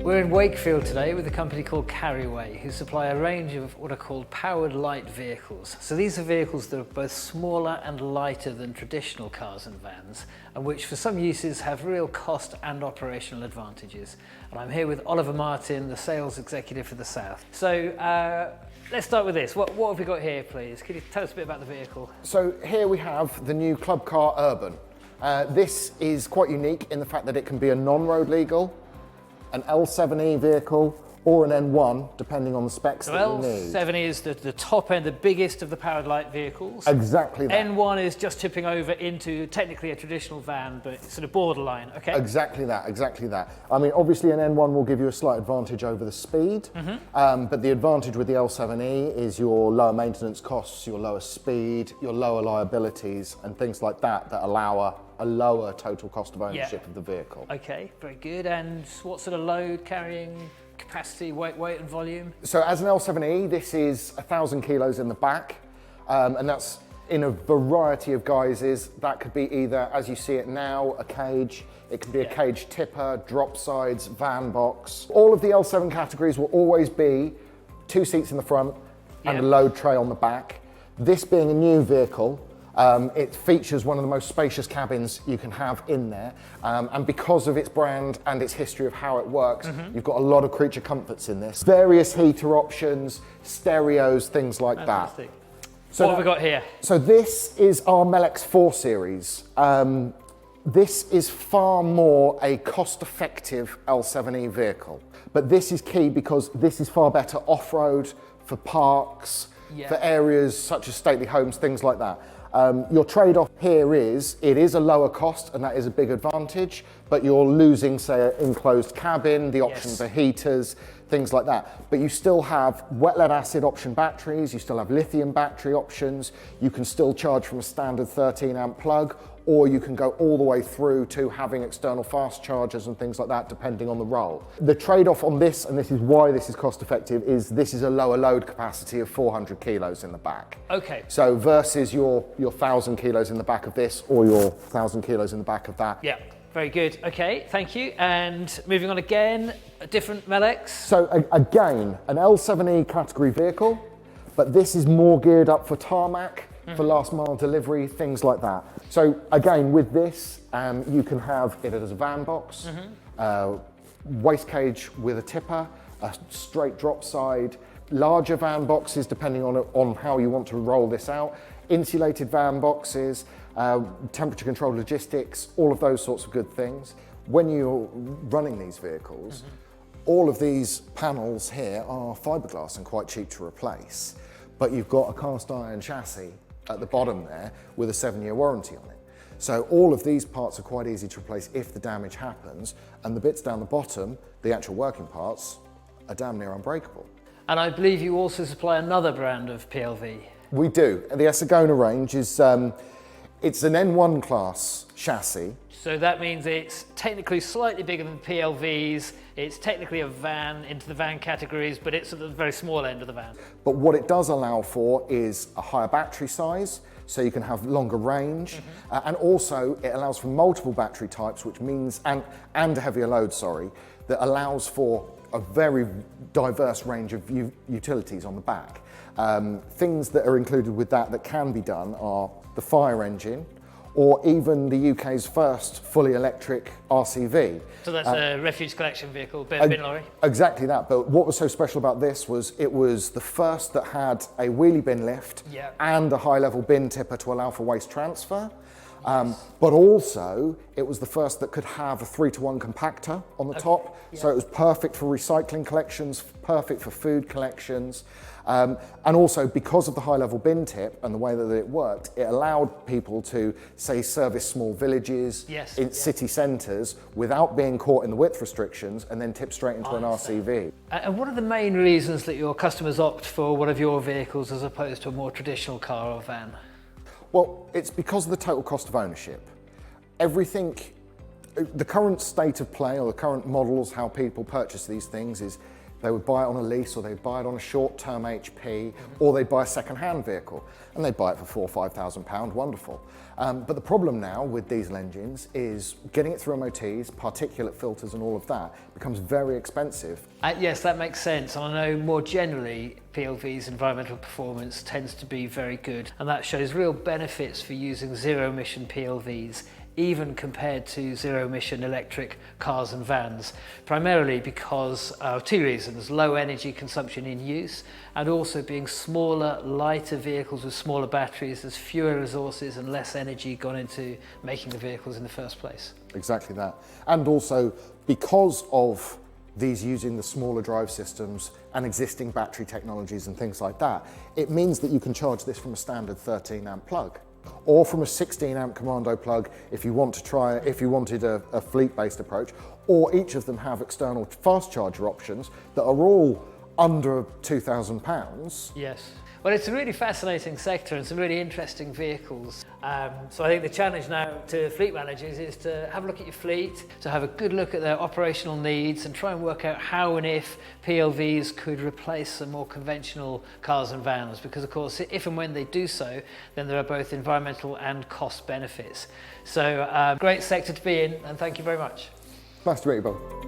We're in Wakefield today with a company called Carryway, who supply a range of what are called powered light vehicles. So these are vehicles that are both smaller and lighter than traditional cars and vans, and which for some uses have real cost and operational advantages. And I'm here with Oliver Martin, the sales executive for the South. So let's start with this. What have we got here, please? Could you tell us a bit about the vehicle? So here we have the new Club Car Urban. This is quite unique in the fact that it can be a non-road legal, an L7E vehicle, or an N1, depending on the specs that you need. L7E is the top end, the biggest of the powered light vehicles. Exactly that. N1 is just tipping over into technically a traditional van, but it's sort of borderline, okay? Exactly that, exactly that. I mean, obviously an N1 will give you a slight advantage over the speed, but the advantage with the L7E is your lower maintenance costs, your lower speed, your lower liabilities, and things like that that allow a lower total cost of ownership of the vehicle. Okay, very good. And what sort of load carrying capacity, weight and volume? So as an L7E, this is 1,000 kilos in the back, and that's in a variety of guises. That could be either, as you see it now, a cage. It could be a cage tipper, drop sides, van box. All of the L7 categories will always be 2 seats in the front and a load tray on the back. This being a new vehicle, it features one of the most spacious cabins you can have in there, and because of its brand and its history of how it works, you've got a lot of creature comforts in this. Various heater options, stereos, things like that. So what have we got here? So this is our Melex 4 series. This is far more a cost-effective L7E vehicle, but this is key because this is far better off-road, for parks, for areas such as stately homes, things like that. Your trade-off here is, it is a lower cost and that is a big advantage, but you're losing, say, an enclosed cabin, the option for heaters, things like that. But you still have wet lead acid option batteries, you still have lithium battery options, you can still charge from a standard 13 amp plug, or you can go all the way through to having external fast chargers and things like that, depending on the role. The trade-off on this, and this is why this is cost effective, is this is a lower load capacity of 400 kilos in the back. Okay. So versus your 1,000 kilos in the back of this, or your 1,000 kilos in the back of that. Yeah, very good. Okay, thank you. And moving on again, a different Melex. So again, an L7E category vehicle, but this is more geared up for tarmac, for last mile delivery, things like that. So again, with this, you can have it as a van box, waste cage with a tipper, a straight drop side, larger van boxes depending on how you want to roll this out, insulated van boxes, temperature controlled logistics, all of those sorts of good things. When you're running these vehicles, all of these panels here are fiberglass and quite cheap to replace, but you've got a cast iron chassis at the bottom there with a 7-year warranty on it. So all of these parts are quite easy to replace if the damage happens, and the bits down the bottom, the actual working parts, are damn near unbreakable. And I believe you also supply another brand of PLV. We do. The Esagona range is, it's an N1 class chassis. So that means it's technically slightly bigger than PLVs, it's technically a van into the van categories, but it's at the very small end of the van. But what it does allow for is a higher battery size, so you can have longer range, and also it allows for multiple battery types, which means, and a heavier load, sorry, that allows for a very diverse range of utilities on the back. Things that are included with that can be done are the fire engine, or even the UK's first fully electric RCV. So that's a refuse collection vehicle, bin lorry? Exactly that, but what was so special about this was it was the first that had a wheelie bin lift and a high-level bin tipper to allow for waste transfer. But also, it was the first that could have a 3-to-1 compactor on the top, so it was perfect for recycling collections, perfect for food collections, and also because of the high-level bin tip and the way that it worked, it allowed people to, say, service small villages in city centres without being caught in the width restrictions and then tip straight into an RCV. And what are the main reasons that your customers opt for one of your vehicles as opposed to a more traditional car or van? Well, it's because of the total cost of ownership. Everything, the current state of play or the current models, how people purchase these things is They would buy it on a lease, or they'd buy it on a short-term HP, or they'd buy a second-hand vehicle, and they'd buy it for £4,000 or £5,000, wonderful. But the problem now with diesel engines is getting it through MOTs, particulate filters and all of that becomes very expensive. Yes, that makes sense. And I know more generally, PLVs, environmental performance, tends to be very good. And that shows real benefits for using zero-emission PLVs, even compared to zero-emission electric cars and vans, primarily because of two reasons: low energy consumption in use, and also being smaller, lighter vehicles with smaller batteries. There's fewer resources and less energy gone into making the vehicles in the first place. Exactly that. And also, because of these using the smaller drive systems and existing battery technologies and things like that, it means that you can charge this from a standard 13 amp plug, or from a 16 amp commando plug if you want to try, if you wanted a fleet-based approach, or each of them have external fast charger options that are all under £2,000. Yes. Well, it's a really fascinating sector and some really interesting vehicles. So I think the challenge now to fleet managers is to have a look at your fleet, to have a good look at their operational needs and try and work out how and if PLVs could replace some more conventional cars and vans, because of course if and when they do so, then there are both environmental and cost benefits. So great sector to be in, and thank you very much. Nice to meet you, Bob.